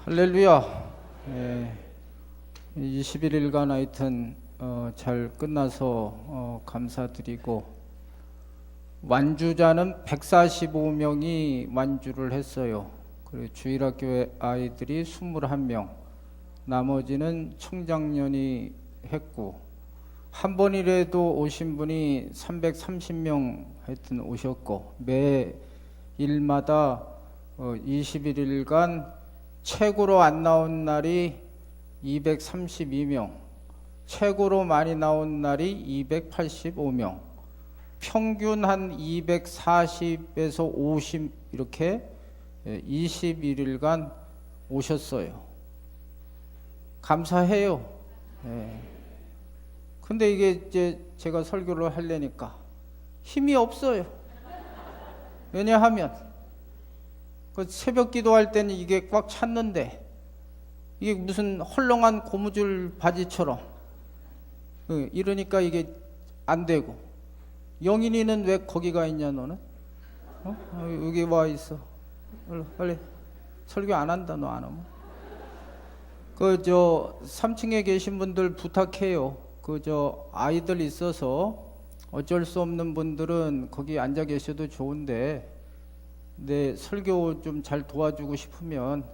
할렐루야. 21일간 하여튼 잘 끝나서 감사드리고, 완주자는 145명이 완주를 했어요. 그리고 주일학교의 아이들이 21명, 나머지는 청장년이 했고, 한 번이라도 오신 분이 330명 하여튼 오셨고, 매 일마다 21일간 최고로 안 나온 날이 232명, 최고로 많이 나온 날이 285명, 평균 한 240에서 50 이렇게 21일간 오셨어요. 감사해요. 근데 이게 이제 제가 설교를 하려니까 힘이 없어요. 왜냐하면 그 새벽 기도할 때는 이게 꽉 찼는데, 이게 무슨 헐렁한 고무줄 바지처럼 이러니까 이게 안 되고. 영인이는 왜 거기 가 있냐 너는? 여기 와 있어. 빨리 설교 안 한다 너 안 오면. 3층에 계신 분들 부탁해요. 아이들 있어서 어쩔 수 없는 분들은 거기 앉아 계셔도 좋은데, 내 설교 좀 잘 도와주고 싶으면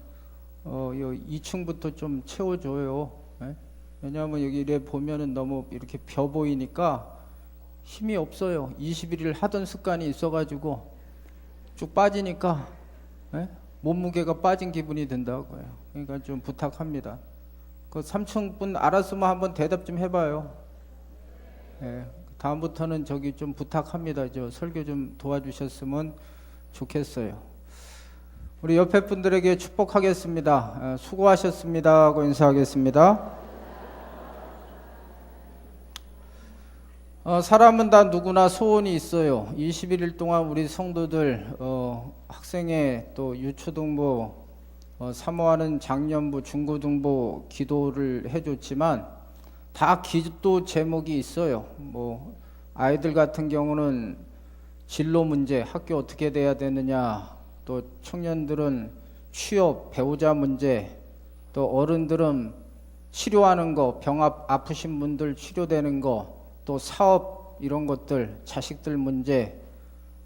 2층부터 좀 채워줘요. 왜냐하면 여기 이래 보면은 너무 이렇게 벼 보이니까 힘이 없어요. 21일 하던 습관이 있어가지고 쭉 빠지니까 몸무게가 빠진 기분이 든다고요. 그러니까 좀 부탁합니다. 그 3층 분 알았으면 한번 대답 좀 해봐요. 다음부터는 저기 좀 부탁합니다. 설교 좀 도와주셨으면 좋겠어요. 우리 옆에 분들에게 축복하겠습니다. 수고하셨습니다 하고 인사하겠습니다. 사람은 다 누구나 소원이 있어요. 21일 동안 우리 성도들 학생회 또 유초등부 사모하는 장년부 중고등부 기도를 해줬지만 다 기도 제목이 있어요. 아이들 같은 경우는 진로 문제, 학교 어떻게 돼야 되느냐, 또 청년들은 취업, 배우자 문제, 또 어른들은 치료하는 거, 아프신 분들 치료되는 거, 또 사업 이런 것들, 자식들 문제.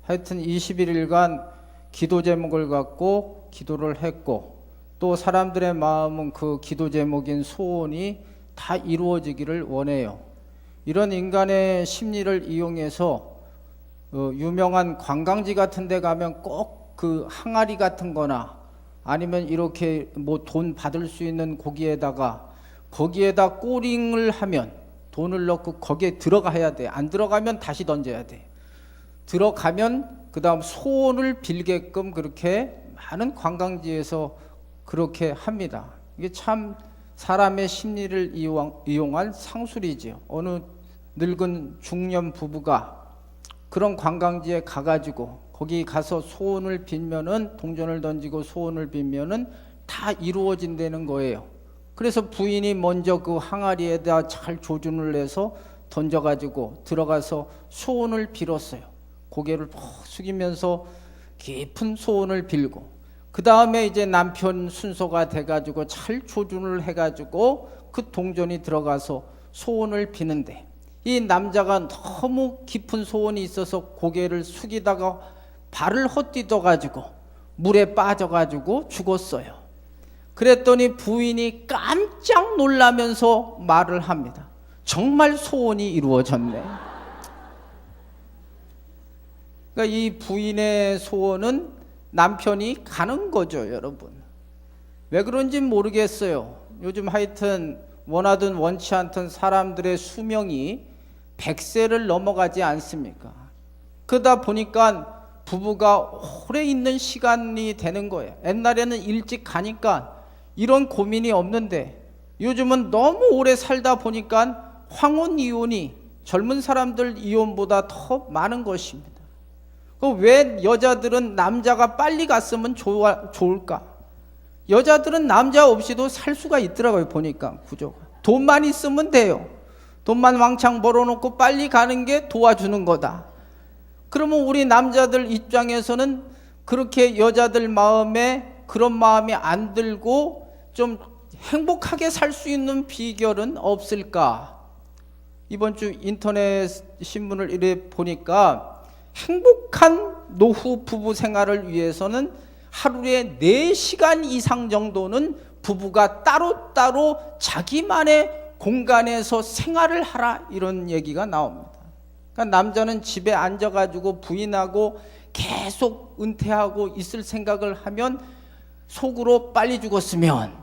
하여튼 21일간 기도 제목을 갖고 기도를 했고, 또 사람들의 마음은 그 기도 제목인 소원이 다 이루어지기를 원해요. 이런 인간의 심리를 이용해서 유명한 관광지 같은 데 가면 꼭 그 항아리 같은 거나 아니면 이렇게 돈 받을 수 있는 거기에다 꼬링을 하면 돈을 넣고 거기에 들어가야 돼. 안 들어가면 다시 던져야 돼. 들어가면 그 다음 소원을 빌게끔 그렇게 많은 관광지에서 그렇게 합니다. 이게 참 사람의 심리를 이용한 상술이죠. 어느 늙은 중년 부부가 그런 관광지에 가가지고 거기 가서 소원을 빌면은, 동전을 던지고 소원을 빌면은 다 이루어진다는 거예요. 그래서 부인이 먼저 그 항아리에다 잘 조준을 해서 던져가지고 들어가서 소원을 빌었어요. 고개를 푹 숙이면서 깊은 소원을 빌고, 그 다음에 이제 남편 순서가 돼가지고 잘 조준을 해가지고 그 동전이 들어가서 소원을 비는데, 이 남자가 너무 깊은 소원이 있어서 고개를 숙이다가 발을 헛디뎌가지고 물에 빠져가지고 죽었어요. 그랬더니 부인이 깜짝 놀라면서 말을 합니다. 정말 소원이 이루어졌네. 그러니까 이 부인의 소원은 남편이 가는 거죠, 여러분. 왜 그런지 모르겠어요. 요즘 하여튼 원하든 원치 않든 사람들의 수명이 100세를 넘어가지 않습니까? 그러다 보니까 부부가 오래 있는 시간이 되는 거예요. 옛날에는 일찍 가니까 이런 고민이 없는데, 요즘은 너무 오래 살다 보니까 황혼 이혼이 젊은 사람들 이혼보다 더 많은 것입니다. 왜 여자들은 남자가 빨리 갔으면 좋을까? 여자들은 남자 없이도 살 수가 있더라고요. 보니까 구조가. 돈만 있으면 돼요. 돈만 왕창 벌어놓고 빨리 가는 게 도와주는 거다. 그러면 우리 남자들 입장에서는 그렇게 여자들 마음에 그런 마음이 안 들고 좀 행복하게 살 수 있는 비결은 없을까? 이번 주 인터넷 신문을 이래 보니까 행복한 노후 부부 생활을 위해서는 하루에 4시간 이상 정도는 부부가 따로따로 자기만의 공간에서 생활을 하라, 이런 얘기가 나옵니다. 그러니까 남자는 집에 앉아가지고 부인하고 계속 은퇴하고 있을 생각을 하면 속으로 빨리 죽었으면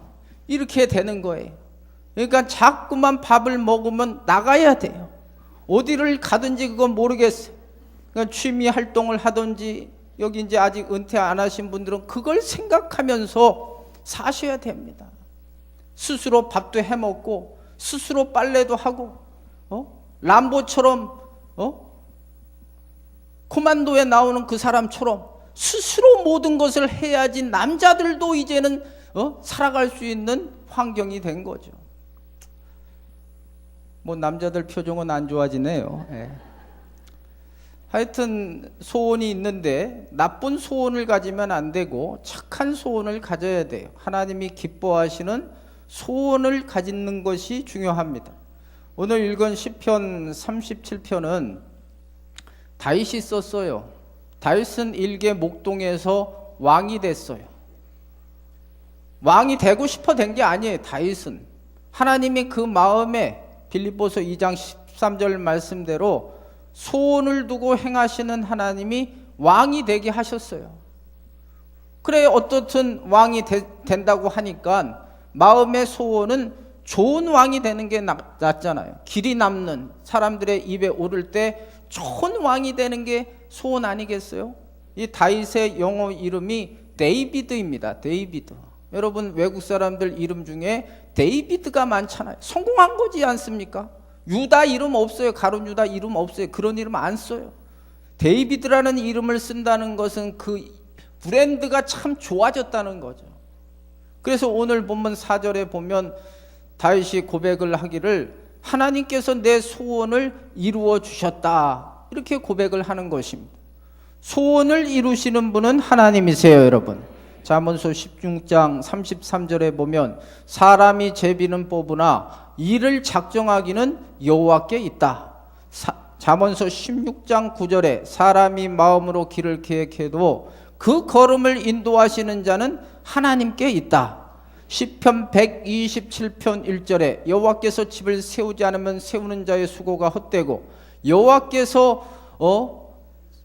이렇게 되는 거예요. 그러니까 자꾸만 밥을 먹으면 나가야 돼요. 어디를 가든지 그건 모르겠어요. 그러니까 취미 활동을 하든지, 여기 이제 아직 은퇴 안 하신 분들은 그걸 생각하면서 사셔야 됩니다. 스스로 밥도 해 먹고 스스로 빨래도 하고, 람보처럼 코만도에 나오는 그 사람처럼 스스로 모든 것을 해야지 남자들도 이제는 살아갈 수 있는 환경이 된 거죠. 뭐 남자들 표정은 안 좋아지네요. 예. 하여튼 소원이 있는데 나쁜 소원을 가지면 안 되고 착한 소원을 가져야 돼요. 하나님이 기뻐하시는 소원을 가지는 것이 중요합니다. 오늘 읽은 시편 37편은 다윗이 썼어요. 다윗은 일개 목동에서 왕이 됐어요. 왕이 되고 싶어 된 게 아니에요. 다윗은 하나님이 그 마음에 빌립보서 2장 13절 말씀대로 소원을 두고 행하시는 하나님이 왕이 되게 하셨어요. 그래, 어떻든 왕이 된다고 하니까 마음의 소원은 좋은 왕이 되는 게 낫잖아요. 길이 남는 사람들의 입에 오를 때 좋은 왕이 되는 게 소원 아니겠어요? 이 다윗의 영어 이름이 데이비드입니다. 데이비드. 여러분 외국 사람들 이름 중에 데이비드가 많잖아요. 성공한 거지 않습니까? 유다 이름 없어요. 가룟 유다 이름 없어요. 그런 이름 안 써요. 데이비드라는 이름을 쓴다는 것은 그 브랜드가 참 좋아졌다는 거죠. 그래서 오늘 본문 4절에 보면 다윗이 고백을 하기를 하나님께서 내 소원을 이루어 주셨다, 이렇게 고백을 하는 것입니다. 소원을 이루시는 분은 하나님이세요, 여러분. 잠언서 16장 33절에 보면 사람이 제비는 뽑으나 이를 작정하기는 여호와께 있다. 잠언서 16장 9절에 사람이 마음으로 길을 계획해도 그 걸음을 인도하시는 자는 하나님께 있다. 시편 127편 1절에 여호와께서 집을 세우지 않으면 세우는 자의 수고가 헛되고 여호와께서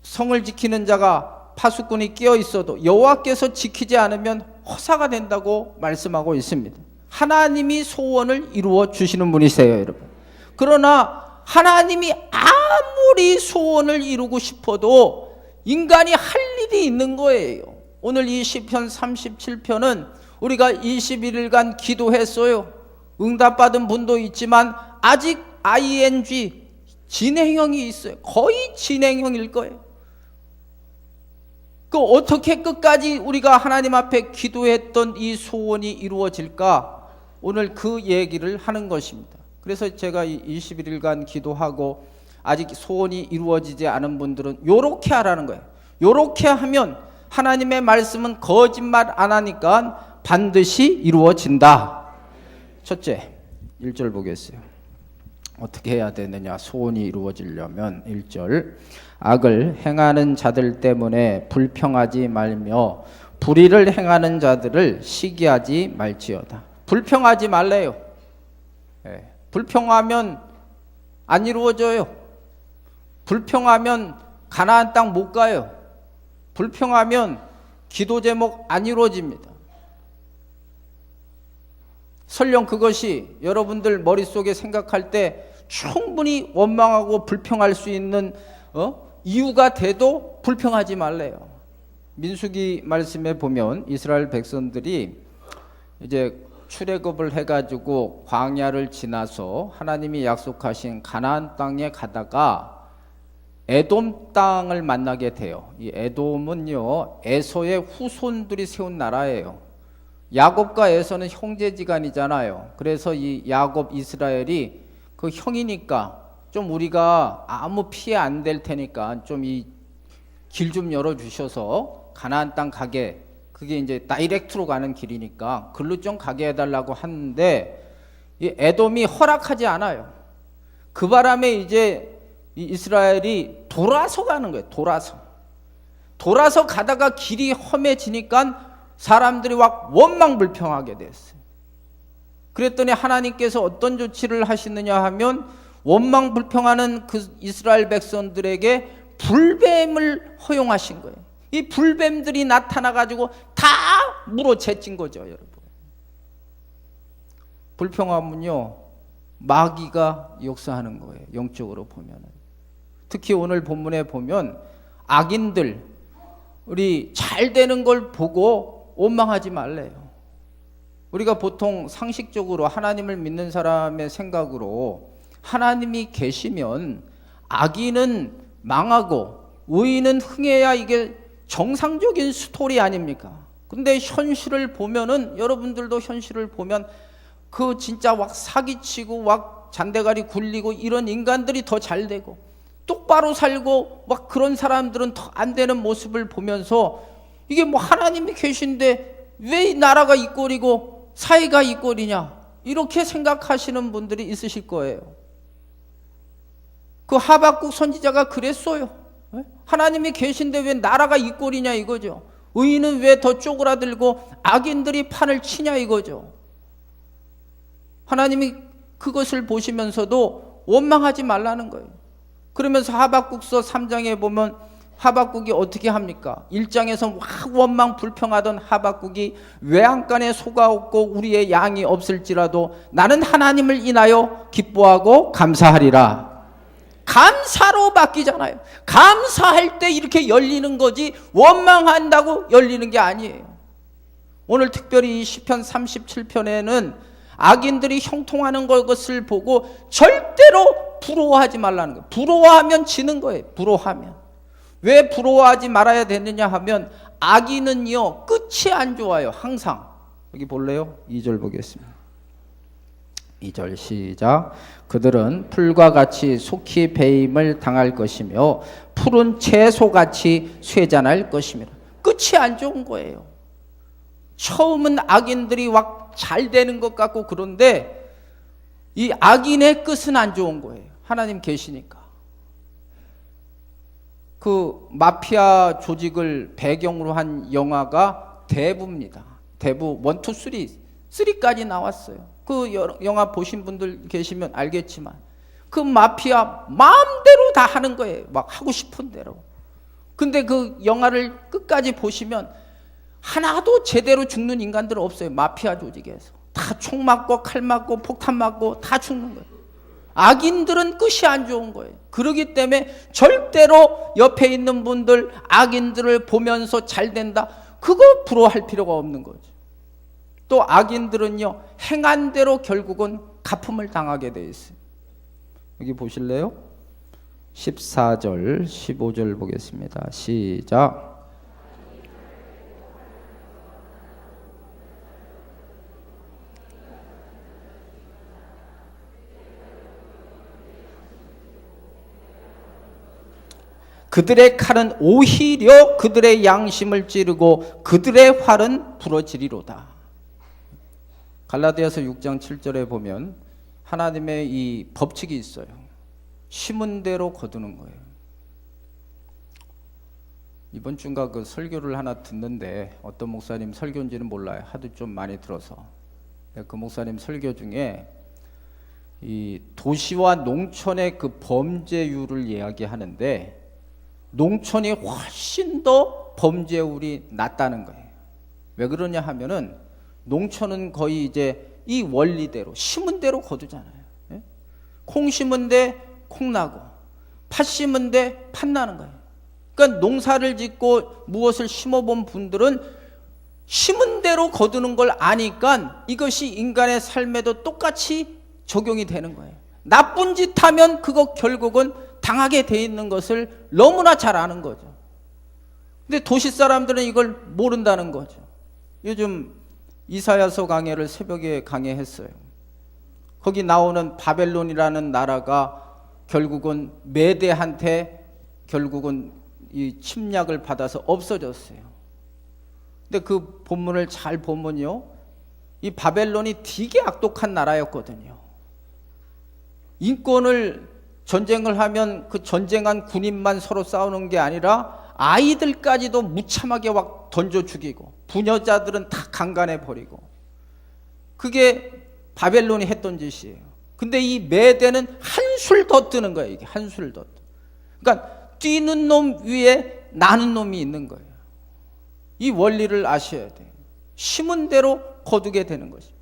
성을 지키는 자가 파수꾼이 끼어 있어도 여호와께서 지키지 않으면 허사가 된다고 말씀하고 있습니다. 하나님이 소원을 이루어 주시는 분이세요, 여러분. 그러나 하나님이 아무리 소원을 이루고 싶어도 인간이 할 일이 있는 거예요. 오늘 이 시편 37편은 우리가 21일간 기도했어요. 응답받은 분도 있지만 아직 ing 진행형이 있어요. 거의 진행형일 거예요. 그 어떻게 끝까지 우리가 하나님 앞에 기도했던 이 소원이 이루어질까? 오늘 그 얘기를 하는 것입니다. 그래서 제가 이 21일간 기도하고 아직 소원이 이루어지지 않은 분들은 요렇게 하라는 거예요. 요렇게 하면 하나님의 말씀은 거짓말 안 하니까 반드시 이루어진다. 첫째, 1절 보겠어요. 어떻게 해야 되느냐? 소원이 이루어지려면 1절, 악을 행하는 자들 때문에 불평하지 말며 불의를 행하는 자들을 시기하지 말지어다. 불평하지 말래요. 불평하면 안 이루어져요. 불평하면 가나안 땅 못 가요. 불평하면 기도 제목 안 이루어집니다. 설령 그것이 여러분들 머릿속에 생각할 때 충분히 원망하고 불평할 수 있는 이유가 돼도 불평하지 말래요. 민수기 말씀에 보면 이스라엘 백성들이 이제 출애굽을 해가지고 광야를 지나서 하나님이 약속하신 가나안 땅에 가다가 에돔 땅을 만나게 돼요. 이 에돔은요, 에서의 후손들이 세운 나라예요. 야곱과 에서는 형제지간이잖아요. 그래서 이 야곱 이스라엘이 그 형이니까 좀 우리가 아무 피해 안 될 테니까 좀 이 길 좀 열어주셔서 가나안 땅 가게, 그게 이제 다이렉트로 가는 길이니까 글로 좀 가게 해달라고 하는데 이 에돔이 허락하지 않아요. 그 바람에 이제 이 이스라엘이 돌아서 가는 거예요. 돌아서 가다가 길이 험해지니까 사람들이 막 원망불평하게 됐어요. 그랬더니 하나님께서 어떤 조치를 하시느냐 하면 원망불평하는 그 이스라엘 백성들에게 불뱀을 허용하신 거예요. 이 불뱀들이 나타나가지고 다 물어제친 거죠, 여러분. 불평하면요, 마귀가 역사하는 거예요, 영적으로 보면은. 특히 오늘 본문에 보면 악인들, 우리 잘 되는 걸 보고 원망하지 말래요. 우리가 보통 상식적으로 하나님을 믿는 사람의 생각으로 하나님이 계시면 악인은 망하고 의인은 흥해야 이게 정상적인 스토리 아닙니까? 근데 현실을 보면은, 여러분들도 현실을 보면 그 진짜 막 사기치고 막 잔대가리 굴리고 이런 인간들이 더 잘 되고 똑바로 살고 막 그런 사람들은 더 안 되는 모습을 보면서 이게 뭐 하나님이 계신데 왜 이 나라가 이 꼴이고 사회가 이 꼴이냐, 이렇게 생각하시는 분들이 있으실 거예요. 그 하박국 선지자가 그랬어요. 하나님이 계신데 왜 나라가 이 꼴이냐 이거죠. 의인은 왜 더 쪼그라들고 악인들이 판을 치냐 이거죠. 하나님이 그것을 보시면서도 원망하지 말라는 거예요. 그러면서 하박국서 3장에 보면 하박국이 어떻게 합니까? 1장에서 막 원망 불평하던 하박국이 외양간에 소가 없고 우리의 양이 없을지라도 나는 하나님을 인하여 기뻐하고 감사하리라. 감사로 바뀌잖아요. 감사할 때 이렇게 열리는 거지 원망한다고 열리는 게 아니에요. 오늘 특별히 이 시편 37편에는 악인들이 형통하는 것을 보고 절대로 부러워하지 말라는 거예요. 부러워하면 지는 거예요. 부러워하면. 왜 부러워하지 말아야 되느냐 하면 악인은요 끝이 안 좋아요. 항상. 여기 볼래요? 2절 보겠습니다. 2절 시작. 그들은 풀과 같이 속히 배임을 당할 것이며 푸른 채소같이 쇠잔할 것이며. 끝이 안 좋은 거예요. 처음은 악인들이 막 잘 되는 것 같고 그런데 이 악인의 끝은 안 좋은 거예요. 하나님 계시니까. 그 마피아 조직을 배경으로 한 영화가 대부입니다. 대부 1, 2, 3, 3까지 나왔어요. 그 영화 보신 분들 계시면 알겠지만 그 마피아 마음대로 다 하는 거예요. 막 하고 싶은 대로. 근데 그 영화를 끝까지 보시면 하나도 제대로 죽는 인간들은 없어요. 마피아 조직에서. 다 총 맞고 칼 맞고 폭탄 맞고 다 죽는 거예요. 악인들은 끝이 안 좋은 거예요. 그렇기 때문에 절대로 옆에 있는 분들 악인들을 보면서 잘 된다, 그거 부러워할 필요가 없는 거죠. 또 악인들은요 행한 대로 결국은 갚음을 당하게 돼 있어요. 여기 보실래요? 14절 15절 보겠습니다. 시작. 그들의 칼은 오히려 그들의 양심을 찌르고 그들의 활은 부러지리로다. 갈라디아서 6장 7절에 보면 하나님의 이 법칙이 있어요. 심은 대로 거두는 거예요. 이번 주인가 그 설교를 하나 듣는데 어떤 목사님 설교인지는 몰라요. 하도 좀 많이 들어서. 그 목사님 설교 중에 이 도시와 농촌의 그 범죄율을 이야기하는데 농촌이 훨씬 더 범죄율이 낮다는 거예요. 왜 그러냐 하면은 농촌은 거의 이제 이 원리대로 심은 대로 거두잖아요. 예? 콩 심은 데 콩 나고 팥 심은 데 팥 나는 거예요. 그러니까 농사를 짓고 무엇을 심어본 분들은 심은 대로 거두는 걸 아니까 이것이 인간의 삶에도 똑같이 적용이 되는 거예요. 나쁜 짓 하면 그거 결국은 당하게 돼 있는 것을 너무나 잘 아는 거죠. 근데 도시 사람들은 이걸 모른다는 거죠. 요즘 이사야서 강해를 새벽에 강해했어요. 거기 나오는 바벨론이라는 나라가 결국은 메대한테 결국은 이 침략을 받아서 없어졌어요. 근데 그 본문을 잘 보면요, 이 바벨론이 되게 악독한 나라였거든요. 인권을 전쟁을 하면 그 전쟁한 군인만 서로 싸우는 게 아니라 아이들까지도 무참하게 막 던져 죽이고 부녀자들은 다 강간해 버리고, 그게 바벨론이 했던 짓이에요. 근데 이 메대는 한술 더 뜨는 거예요. 이게 한술 더. 그러니까 뛰는 놈 위에 나는 놈이 있는 거예요. 이 원리를 아셔야 돼요. 심은 대로 거두게 되는 것입니다.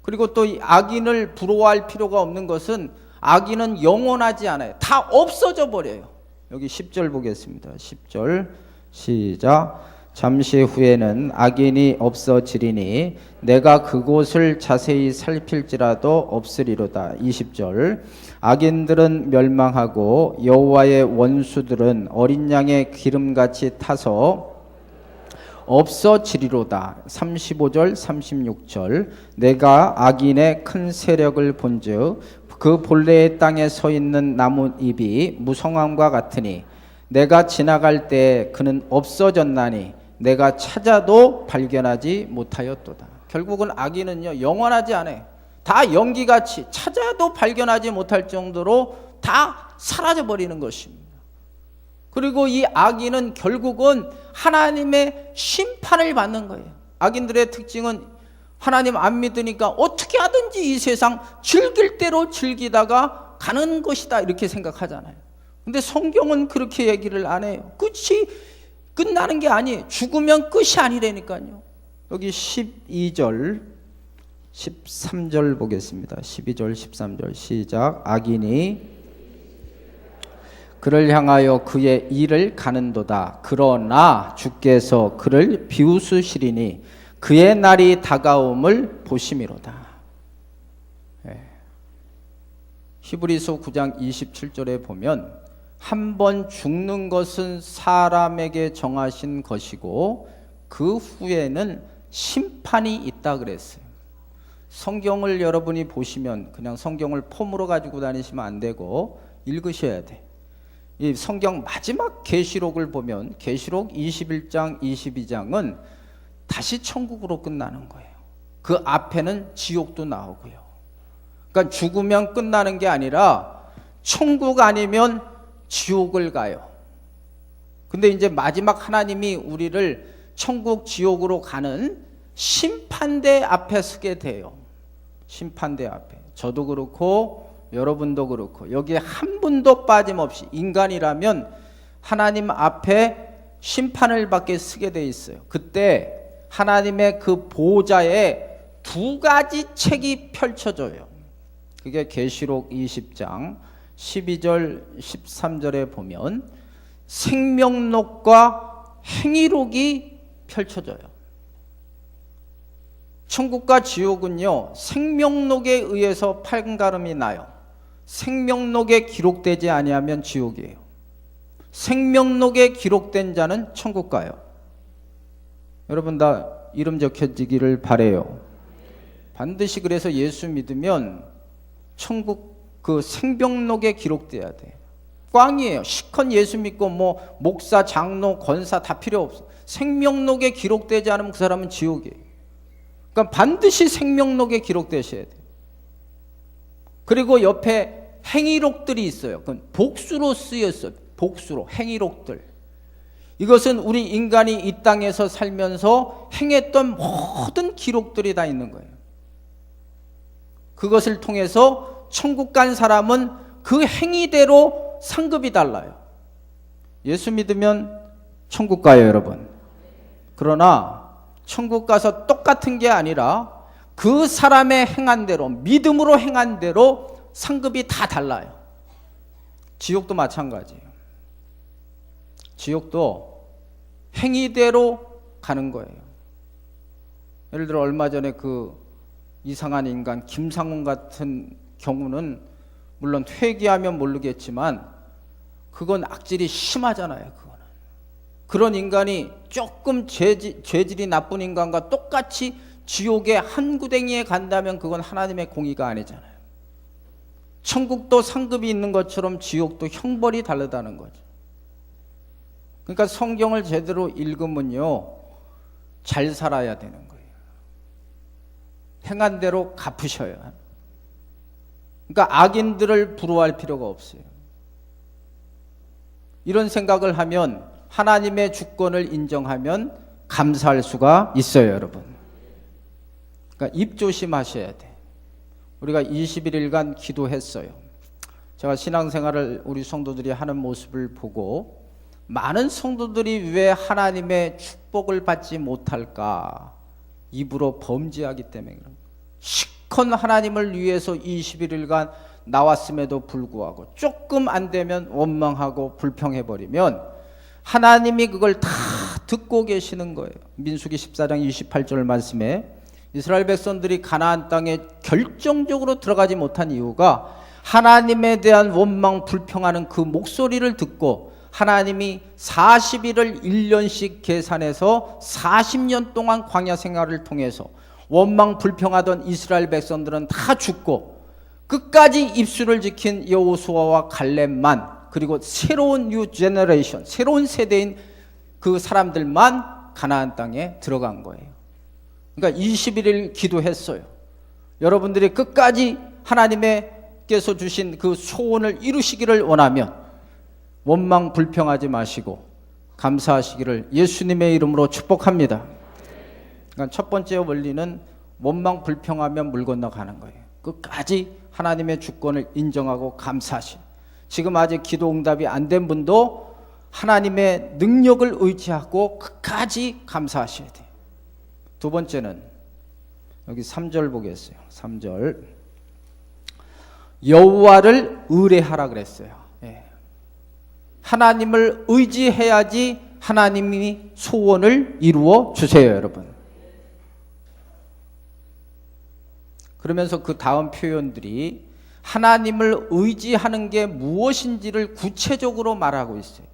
그리고 또 이 악인을 부러워할 필요가 없는 것은 악인은 영원하지 않아요. 다 없어져 버려요. 여기 10절 보겠습니다. 10절 시작. 잠시 후에는 악인이 없어지리니 내가 그곳을 자세히 살필지라도 없으리로다. 20절. 악인들은 멸망하고 여호와의 원수들은 어린 양의 기름같이 타서 없어지리로다. 35절 36절. 내가 악인의 큰 세력을 본즉 그 본래의 땅에 서 있는 나뭇잎이 무성함과 같으니 내가 지나갈 때 그는 없어졌나니 내가 찾아도 발견하지 못하였도다. 결국은 악인은요, 영원하지 않아요. 다 연기같이 찾아도 발견하지 못할 정도로 다 사라져 버리는 것입니다. 그리고 이 악인은 결국은 하나님의 심판을 받는 거예요. 악인들의 특징은 하나님 안 믿으니까 어떻게 하든지 이 세상 즐길 대로 즐기다가 가는 것이다, 이렇게 생각하잖아요. 근데 성경은 그렇게 얘기를 안 해요. 끝이 끝나는 게 아니에요. 죽으면 끝이 아니라니까요. 여기 12절 13절 보겠습니다. 12절 13절 시작. 악인이 그를 향하여 그의 일을 가는도다. 그러나 주께서 그를 비웃으시리니 그의 날이 다가옴을 보심이로다. 히브리서 9장 27절에 보면 한 번 죽는 것은 사람에게 정하신 것이고 그 후에는 심판이 있다 그랬어요. 성경을 여러분이 보시면 그냥 성경을 폼으로 가지고 다니시면 안 되고 읽으셔야 돼. 이 성경 마지막 계시록을 보면 계시록 21장 22장은 다시 천국으로 끝나는 거예요. 그 앞에는 지옥도 나오고요. 그러니까 죽으면 끝나는 게 아니라 천국 아니면 지옥을 가요. 근데 이제 마지막 하나님이 우리를 천국 지옥으로 가는 심판대 앞에 서게 돼요. 심판대 앞에. 저도 그렇고 여러분도 그렇고 여기에 한 분도 빠짐없이 인간이라면 하나님 앞에 심판을 받게 서게 돼 있어요. 그때 하나님의 그 보좌에 두 가지 책이 펼쳐져요. 그게 계시록 20장 12절 13절에 보면 생명록과 행위록이 펼쳐져요. 천국과 지옥은요, 생명록에 의해서 판가름이 나요. 생명록에 기록되지 아니하면 지옥이에요. 생명록에 기록된 자는 천국 가요. 여러분 다 이름 적혀지기를 바래요. 반드시 그래서 예수 믿으면 천국 그 생명록에 기록돼야 돼. 꽝이에요. 시컨 예수 믿고 뭐 목사, 장로, 권사 다 필요 없어. 생명록에 기록되지 않으면 그 사람은 지옥이에요. 그러니까 반드시 생명록에 기록되셔야 돼요. 그리고 옆에 행위록들이 있어요. 그건 복수로 쓰였어요. 복수로 행위록들. 이것은 우리 인간이 이 땅에서 살면서 행했던 모든 기록들이 다 있는 거예요. 그것을 통해서 천국 간 사람은 그 행위대로 상급이 달라요. 예수 믿으면 천국 가요, 여러분. 그러나 천국 가서 똑같은 게 아니라 그 사람의 행한 대로, 믿음으로 행한 대로 상급이 다 달라요. 지옥도 마찬가지예요. 지옥도 행위대로 가는 거예요. 예를 들어 얼마 전에 그 이상한 인간 김상훈 같은 경우는 물론 회개하면 모르겠지만 그건 악질이 심하잖아요. 그거는. 그런 인간이 조금 죄질이 나쁜 인간과 똑같이 지옥의 한 구덩이에 간다면 그건 하나님의 공의가 아니잖아요. 천국도 상급이 있는 것처럼 지옥도 형벌이 다르다는 거죠. 그러니까 성경을 제대로 읽으면요, 잘 살아야 되는 거예요. 행한 대로 갚으셔야. 그러니까 악인들을 부러워할 필요가 없어요. 이런 생각을 하면, 하나님의 주권을 인정하면 감사할 수가 있어요, 여러분. 그러니까 입 조심하셔야 돼. 우리가 21일간 기도했어요. 제가 신앙생활을 우리 성도들이 하는 모습을 보고, 많은 성도들이 왜 하나님의 축복을 받지 못할까? 입으로 범죄하기 때문에 그런 거예요. 시컨 하나님을 위해서 21일간 나왔음에도 불구하고 조금 안 되면 원망하고 불평해버리면 하나님이 그걸 다 듣고 계시는 거예요. 민수기 14장 28절 말씀에 이스라엘 백성들이 가나안 땅에 결정적으로 들어가지 못한 이유가 하나님에 대한 원망 불평하는 그 목소리를 듣고 하나님이 40일을 1년씩 계산해서 40년 동안 광야 생활을 통해서 원망 불평하던 이스라엘 백성들은 다 죽고 끝까지 입술을 지킨 여호수아와 갈렙만, 그리고 새로운 뉴 제너레이션, 새로운 세대인 그 사람들만 가나안 땅에 들어간 거예요. 그러니까 21일 기도했어요. 여러분들이 끝까지 하나님께서 주신 그 소원을 이루시기를 원하면 원망 불평하지 마시고 감사하시기를 예수님의 이름으로 축복합니다. 그러니까 첫 번째 원리는 원망 불평하면 물 건너가는 거예요. 끝까지 하나님의 주권을 인정하고 감사하시. 지금 아직 기도 응답이 안 된 분도 하나님의 능력을 의지하고 끝까지 감사하셔야 돼요. 두 번째는 여기 3절 보겠어요. 3절 여호와를 의뢰하라 그랬어요. 예. 하나님을 의지해야지 하나님이 소원을 이루어 주세요, 여러분. 그러면서 그 다음 표현들이 하나님을 의지하는 게 무엇인지를 구체적으로 말하고 있어요.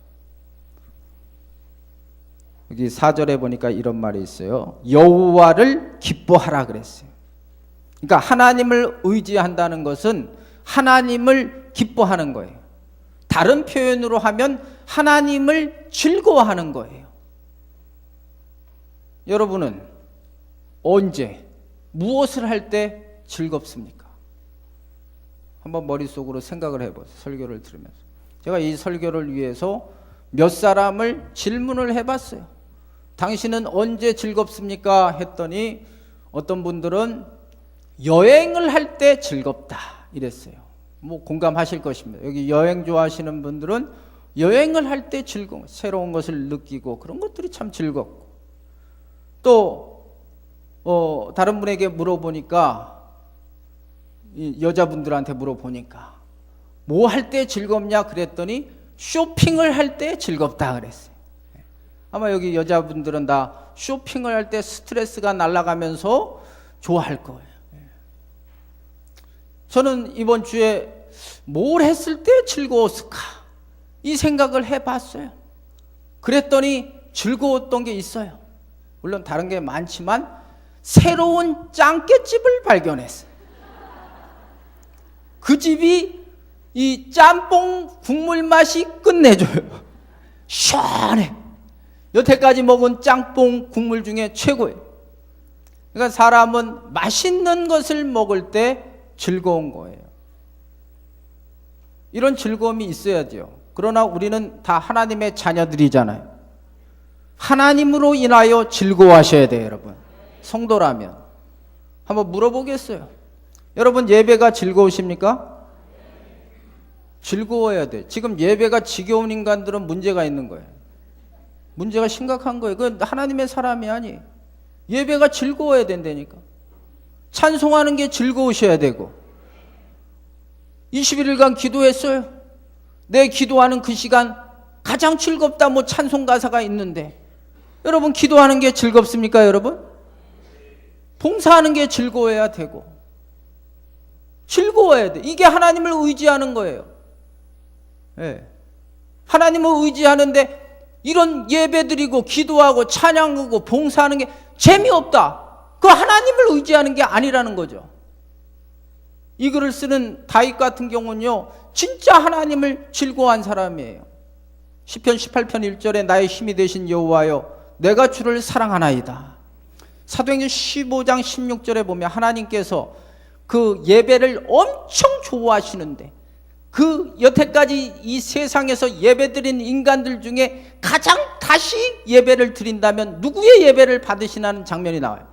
여기 4절에 보니까 이런 말이 있어요. 여호와를 기뻐하라 그랬어요. 그러니까 하나님을 의지한다는 것은 하나님을 기뻐하는 거예요. 다른 표현으로 하면 하나님을 즐거워하는 거예요. 여러분은 언제 무엇을 할 때 즐겁습니까? 한번 머릿속으로 생각을 해보세요. 설교를 들으면서. 제가 이 설교를 위해서 몇 사람을 질문을 해봤어요. 당신은 언제 즐겁습니까? 했더니 어떤 분들은 여행을 할 때 즐겁다 이랬어요. 뭐 공감하실 것입니다. 여기 여행 좋아하시는 분들은 여행을 할 때 즐거운, 새로운 것을 느끼고 그런 것들이 참 즐겁고, 또 다른 분에게 물어보니까, 여자분들한테 물어보니까 뭐 할 때 즐겁냐 그랬더니 쇼핑을 할 때 즐겁다 그랬어요. 아마 여기 여자분들은 다 쇼핑을 할 때 스트레스가 날아가면서 좋아할 거예요. 저는 이번 주에 뭘 했을 때 즐거웠을까 이 생각을 해봤어요. 그랬더니 즐거웠던 게 있어요. 물론 다른 게 많지만 새로운 짱깨집을 발견했어요. 그 집이 이 짬뽕 국물 맛이 끝내줘요. 시원해. 여태까지 먹은 짬뽕 국물 중에 최고예요. 그러니까 사람은 맛있는 것을 먹을 때 즐거운 거예요. 이런 즐거움이 있어야죠. 그러나 우리는 다 하나님의 자녀들이잖아요. 하나님으로 인하여 즐거워하셔야 돼요, 여러분. 성도라면. 한번 물어보겠어요. 여러분 예배가 즐거우십니까? 즐거워야 돼. 지금 예배가 지겨운 인간들은 문제가 있는 거예요. 문제가 심각한 거예요. 그건 하나님의 사람이 아니에요. 예배가 즐거워야 된다니까. 찬송하는 게 즐거우셔야 되고. 21일간 기도했어요. 내 기도하는 그 시간 가장 즐겁다 뭐 찬송 가사가 있는데, 여러분 기도하는 게 즐겁습니까, 여러분? 봉사하는 게 즐거워야 되고 즐거워야 돼. 이게 하나님을 의지하는 거예요. 네. 하나님을 의지하는데 이런 예배드리고 기도하고 찬양하고 봉사하는 게 재미없다. 그 하나님을 의지하는 게 아니라는 거죠. 이 글을 쓰는 다윗 같은 경우는요, 진짜 하나님을 즐거워한 사람이에요. 시편 18편 1절에 나의 힘이 되신 여호와여 내가 주를 사랑하나이다. 사도행전 15장 16절에 보면 하나님께서 그 예배를 엄청 좋아하시는데 그 여태까지 이 세상에서 예배드린 인간들 중에 가장 다시 예배를 드린다면 누구의 예배를 받으시나는 장면이 나와요.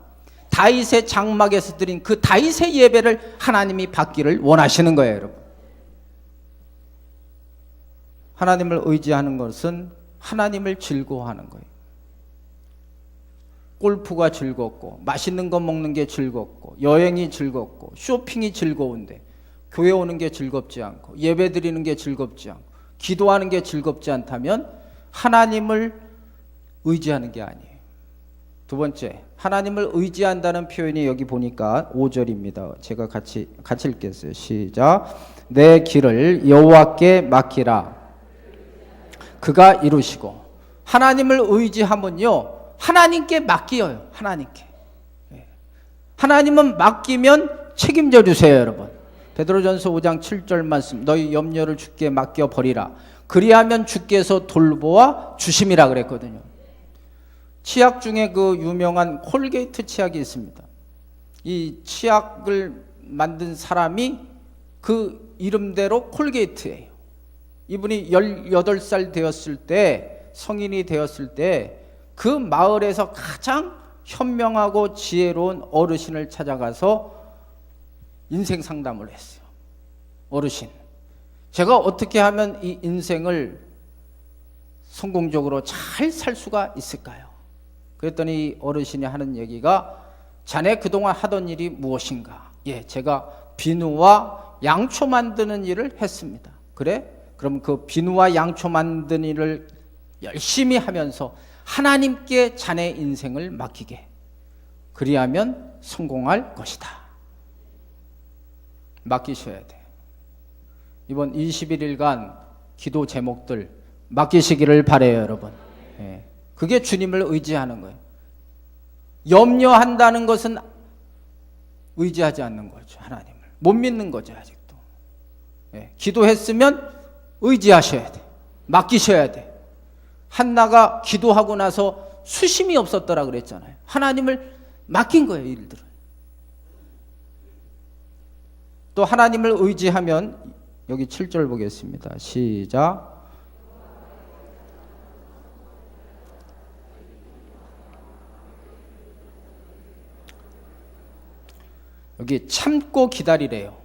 다윗의 장막에서 드린 그 다윗의 예배를 하나님이 받기를 원하시는 거예요, 여러분. 하나님을 의지하는 것은 하나님을 즐거워하는 거예요. 골프가 즐겁고 맛있는 거 먹는 게 즐겁고 여행이 즐겁고 쇼핑이 즐거운데 교회 오는 게 즐겁지 않고 예배 드리는 게 즐겁지 않고 기도하는 게 즐겁지 않다면 하나님을 의지하는 게 아니에요. 두 번째, 하나님을 의지한다는 표현이 여기 보니까 5절입니다. 제가 같이 읽겠어요. 시작. 내 길을 여호와께 맡기라. 그가 이루시고. 하나님을 의지하면요 하나님께 맡겨요. 하나님께. 하나님은 맡기면 책임져 주세요, 여러분. 베드로전서 5장 7절 말씀, 너희 염려를 주께 맡겨 버리라. 그리하면 주께서 돌보아 주심이라 그랬거든요. 치약 중에 그 유명한 콜게이트 치약이 있습니다. 이 치약을 만든 사람이 그 이름대로 콜게이트예요. 이분이 18살 되었을 때, 성인이 되었을 때 그 마을에서 가장 현명하고 지혜로운 어르신을 찾아가서 인생 상담을 했어요. 어르신, 제가 어떻게 하면 이 인생을 성공적으로 잘 살 수가 있을까요? 그랬더니 이 어르신이 하는 얘기가 자네 그동안 하던 일이 무엇인가? 예, 제가 비누와 양초 만드는 일을 했습니다. 그래? 그럼 그 비누와 양초 만드는 일을 열심히 하면서 하나님께 자네 인생을 맡기게. 그리하면 성공할 것이다. 맡기셔야 돼. 이번 21일간 기도 제목들 맡기시기를 바라요, 여러분. 예. 그게 주님을 의지하는 거예요. 염려한다는 것은 의지하지 않는 거죠. 하나님을 못 믿는 거죠, 아직도. 예. 기도했으면 의지하셔야 돼. 맡기셔야 돼. 한나가 기도하고 나서 수심이 없었더라 그랬잖아요. 하나님을 맡긴 거예요, 일들을. 또 하나님을 의지하면 여기 7절 보겠습니다. 시작. 여기 참고 기다리래요.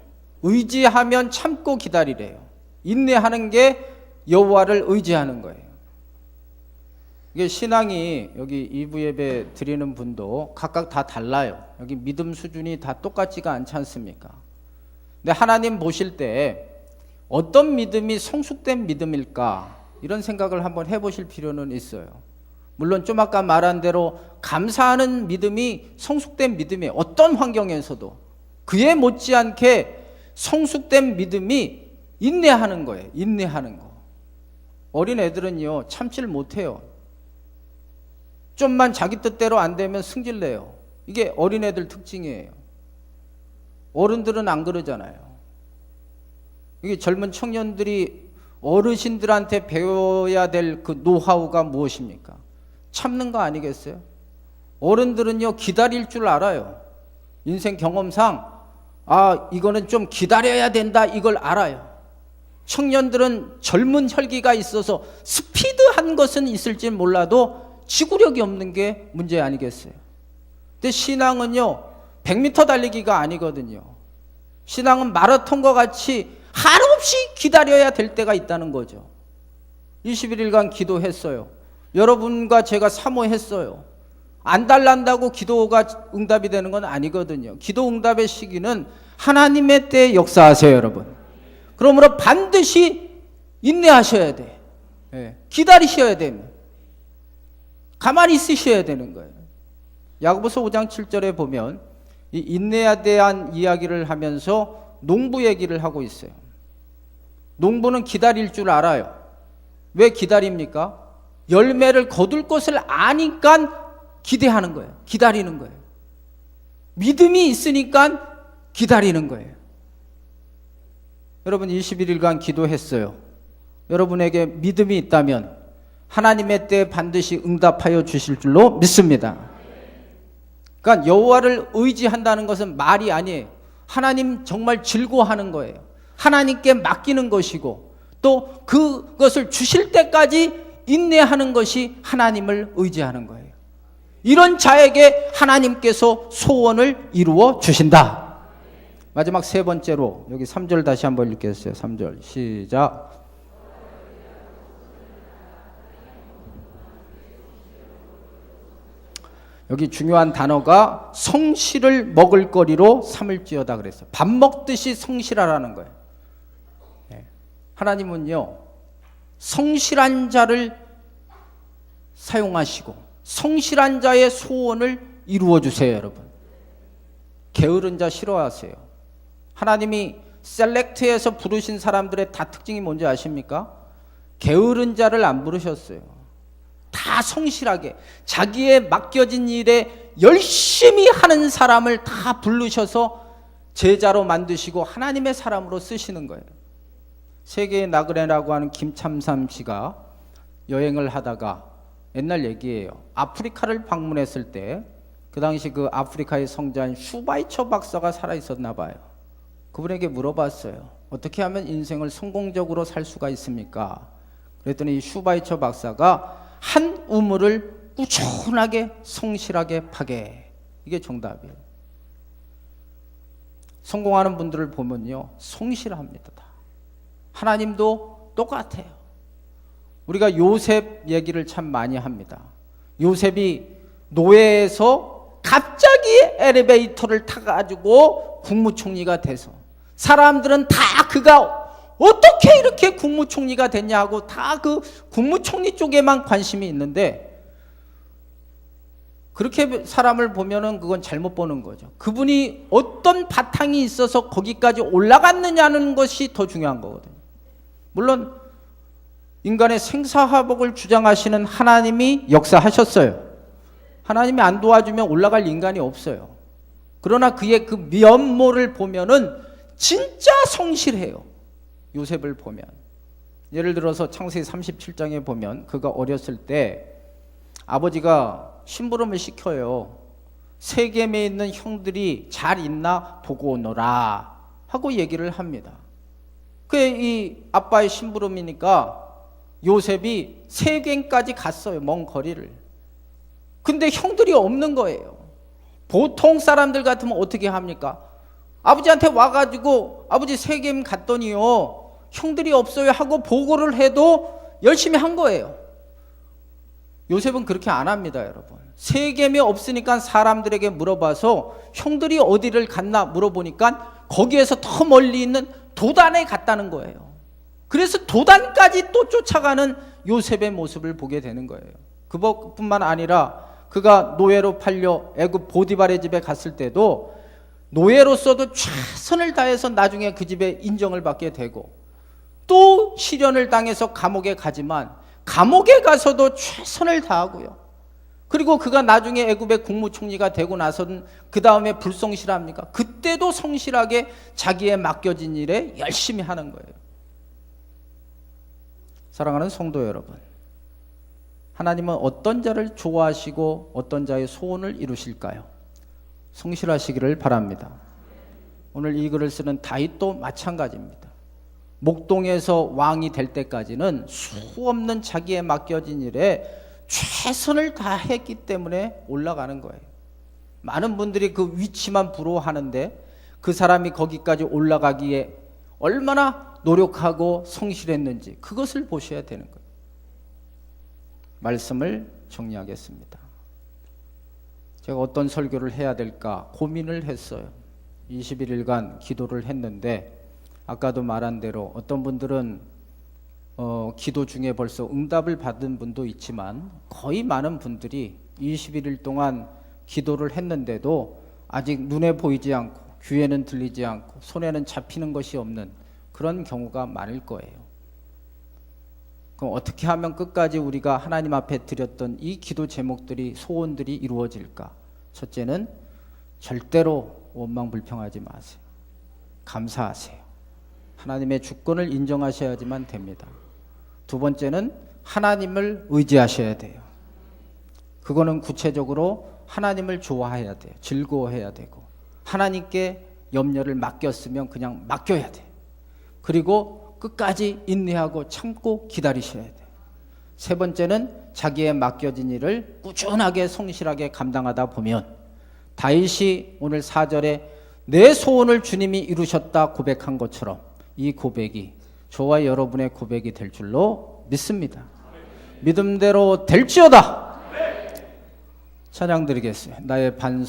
의지하면 참고 기다리래요. 인내하는 게 여호와를 의지하는 거예요. 이게 신앙이 여기 2부 예배 드리는 분도 각각 다 달라요. 여기 믿음 수준이 다 똑같지가 않지 않습니까? 근데 하나님 보실 때 어떤 믿음이 성숙된 믿음일까? 이런 생각을 한번 해보실 필요는 있어요. 물론 좀 아까 말한 대로 감사하는 믿음이 성숙된 믿음이에요. 어떤 환경에서도. 그에 못지않게 성숙된 믿음이 인내하는 거예요. 인내하는 거. 어린 애들은요 참지를 못해요. 좀만 자기 뜻대로 안 되면 승질내요. 이게 어린애들 특징이에요. 어른들은 안 그러잖아요. 이게 젊은 청년들이 어르신들한테 배워야 될 그 노하우가 무엇입니까? 참는 거 아니겠어요? 어른들은요 기다릴 줄 알아요. 인생 경험상 이거는 좀 기다려야 된다 이걸 알아요. 청년들은 젊은 혈기가 있어서 스피드한 것은 있을지 몰라도 지구력이 없는 게 문제 아니겠어요? 근데 신앙은요 100m 달리기가 아니거든요. 신앙은 마라톤과 같이 한없이 기다려야 될 때가 있다는 거죠. 21일간 기도했어요. 여러분과 제가 사모했어요. 안 달란다고 기도가 응답이 되는 건 아니거든요. 기도 응답의 시기는 하나님의 때에 역사하세요, 여러분. 그러므로 반드시 인내하셔야 돼. 기다리셔야 됩니다. 가만히 있으셔야 되는 거예요. 야고보서 5장 7절에 보면 이 인내에 대한 이야기를 하면서 농부 얘기를 하고 있어요. 농부는 기다릴 줄 알아요. 왜 기다립니까? 열매를 거둘 것을 아니까 기대하는 거예요. 기다리는 거예요. 믿음이 있으니까 기다리는 거예요. 여러분 21일간 기도했어요. 여러분에게 믿음이 있다면 하나님의 때에 반드시 응답하여 주실 줄로 믿습니다. 그러니까 여호와를 의지한다는 것은 말이 아니에요. 하나님 정말 즐거워하는 거예요. 하나님께 맡기는 것이고 또 그것을 주실 때까지 인내하는 것이 하나님을 의지하는 거예요. 이런 자에게 하나님께서 소원을 이루어 주신다. 마지막 세 번째로 여기 3절 다시 한번 읽겠어요. 3절 시작. 여기 중요한 단어가 성실을 먹을거리로 삼을지어다 그랬어요. 밥 먹듯이 성실하라는 거예요. 하나님은요, 성실한 자를 사용하시고 성실한 자의 소원을 이루어 주세요, 여러분. 게으른 자 싫어하세요. 하나님이 셀렉트해서 부르신 사람들의 다 특징이 뭔지 아십니까? 게으른 자를 안 부르셨어요. 다 성실하게 자기의 맡겨진 일에 열심히 하는 사람을 다 부르셔서 제자로 만드시고 하나님의 사람으로 쓰시는 거예요. 세계의 나그네라고 하는 김참삼 씨가 여행을 하다가 옛날 얘기예요. 아프리카를 방문했을 때 그 당시 그 아프리카의 성자인 슈바이처 박사가 살아있었나 봐요. 그분에게 물어봤어요. 어떻게 하면 인생을 성공적으로 살 수가 있습니까? 그랬더니 슈바이처 박사가 한 우물을 꾸준하게 성실하게 파게. 이게 정답이에요. 성공하는 분들을 보면요, 성실합니다. 하나님도 똑같아요. 우리가 요셉 얘기를 참 많이 합니다. 요셉이 노예에서 갑자기 엘리베이터를 타가지고 국무총리가 돼서 사람들은 다 그가 어떻게 이렇게 국무총리가 됐냐 하고 다 그 국무총리 쪽에만 관심이 있는데, 그렇게 사람을 보면은 그건 잘못 보는 거죠. 그분이 어떤 바탕이 있어서 거기까지 올라갔느냐는 것이 더 중요한 거거든요. 물론 인간의 생사화복을 주장하시는 하나님이 역사하셨어요. 하나님이 안 도와주면 올라갈 인간이 없어요. 그러나 그의 그 면모를 보면은 진짜 성실해요. 요셉을 보면, 예를 들어서 창세기 37장에 보면 그가 어렸을 때 아버지가 심부름을 시켜요. 세겜에 있는 형들이 잘 있나 보고 오너라 하고 얘기를 합니다. 그게 이 아빠의 심부름이니까 요셉이 세겜까지 갔어요. 먼 거리를. 근데 형들이 없는 거예요. 보통 사람들 같으면 어떻게 합니까? 아버지한테 와가지고 아버지 세겜 갔더니요, 형들이 없어요 하고 보고를 해도 열심히 한 거예요. 요셉은 그렇게 안 합니다, 여러분. 세겜이 없으니까 사람들에게 물어봐서 형들이 어디를 갔나 물어보니까 거기에서 더 멀리 있는 도단에 갔다는 거예요. 그래서 도단까지 또 쫓아가는 요셉의 모습을 보게 되는 거예요. 그것뿐만 아니라 그가 노예로 팔려 애굽 보디발의 집에 갔을 때도 노예로서도 최선을 다해서 나중에 그 집에 인정을 받게 되고, 또 시련을 당해서 감옥에 가지만 감옥에 가서도 최선을 다하고요. 그리고 그가 나중에 애굽의 국무총리가 되고 나서는 그 다음에 불성실합니까? 그때도 성실하게 자기의 맡겨진 일에 열심히 하는 거예요. 사랑하는 성도 여러분, 하나님은 어떤 자를 좋아하시고 어떤 자의 소원을 이루실까요? 성실하시기를 바랍니다. 오늘 이 글을 쓰는 다윗도 마찬가지입니다. 목동에서 왕이 될 때까지는 수없는 자기의 맡겨진 일에 최선을 다했기 때문에 올라가는 거예요. 많은 분들이 그 위치만 부러워하는데 그 사람이 거기까지 올라가기에 얼마나 노력하고 성실했는지 그것을 보셔야 되는 거예요. 말씀을 정리하겠습니다. 제가 어떤 설교를 해야 될까 고민을 했어요. 21일간 기도를 했는데 아까도 말한 대로 어떤 분들은 기도 중에 벌써 응답을 받은 분도 있지만 거의 많은 분들이 21일 동안 기도를 했는데도 아직 눈에 보이지 않고 귀에는 들리지 않고 손에는 잡히는 것이 없는 그런 경우가 많을 거예요. 그럼 어떻게 하면 끝까지 우리가 하나님 앞에 드렸던 이 기도 제목들이, 소원들이 이루어질까? 첫째는 절대로 원망불평하지 마세요. 감사하세요. 하나님의 주권을 인정하셔야지만 됩니다. 두 번째는 하나님을 의지하셔야 돼요. 그거는 구체적으로 하나님을 좋아해야 돼요. 즐거워해야 되고 하나님께 염려를 맡겼으면 그냥 맡겨야 돼요. 그리고 끝까지 인내하고 참고 기다리셔야 돼요. 세 번째는 자기의 맡겨진 일을 꾸준하게 성실하게 감당하다 보면 다윗이 오늘 4절에 내 소원을 주님이 이루셨다 고백한 것처럼 이 고백이 저와 여러분의 고백이 될 줄로 믿습니다. 믿음대로 될지어다. 찬양 드리겠습니다. 나의 반석